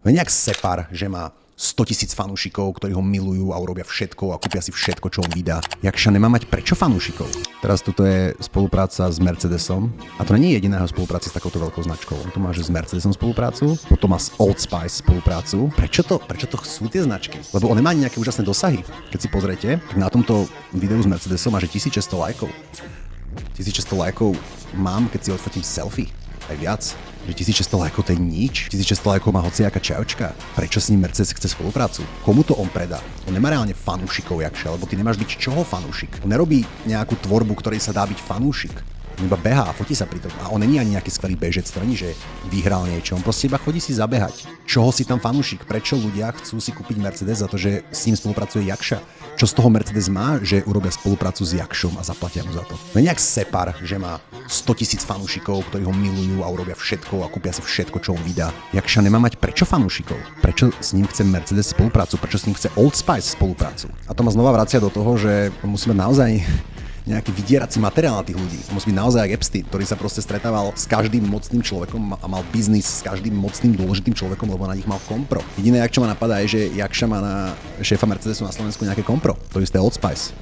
Nejak Separ, že má 100 000 fanúšikov, ktorí ho milujú a urobia všetko a kúpia si všetko, čo on vydá. Jakša nemá mať prečo fanúšikov? Teraz tuto je spolupráca s Mercedesom a to nie je jediná spolupráca s takouto veľkou značkou. On tu má, že s Mercedesom spoluprácu, potom má s Old Spice spoluprácu. Prečo to chcú tie značky? Lebo on nemá nejaké úžasné dosahy. Keď si pozriete, tak na tomto videu s Mercedesom má, že 1600 lajkov. 1600 lajkov mám, keď si odfotím selfie. Aj viac. Že 1600 lajkov to je nič. 1600 lajkov má hociaká čajočka. Prečo s ním Mercedes chce spoluprácu? Komu to on predá? On nemá reálne fanúšikov, Jakša, lebo ty nemáš byť čoho fanúšik. On nerobí nejakú tvorbu, ktorej sa dá byť fanúšik. On iba behá a fotí sa pri tom. A on není ani nejaký skvelý bežec, to není, že vyhral niečo. On proste iba chodí si zabehať. Čoho si tam fanúšik? Prečo ľudia chcú si kúpiť Mercedes za to, že s ním spolupracuje Jakša? Čo z toho Mercedes má, že urobia spoluprácu s Jakšom a zaplatia mu za to? Nejak Separ, že má 100 000 fanúšikov, ktorí ho milujú a urobia všetko a kúpia si všetko, čo on vydá. Jakša nemá mať prečo fanúšikov? Prečo s ním chce Mercedes spoluprácu? Prečo s ním chce Old Spice spoluprácu? A to ma znova vracia do toho, že musíme naozaj nejaký vydierací materiál na tých ľudí. Musí byť naozaj jak Epstein, ktorý sa proste stretával s každým mocným človekom a mal biznis s každým mocným dôležitým človekom, lebo na nich mal kompro. Jediné, čo ma napadá, je, že Jakša má na šéfa Mercedesu na Slovensku nejaké kompro. To isté Old Spice.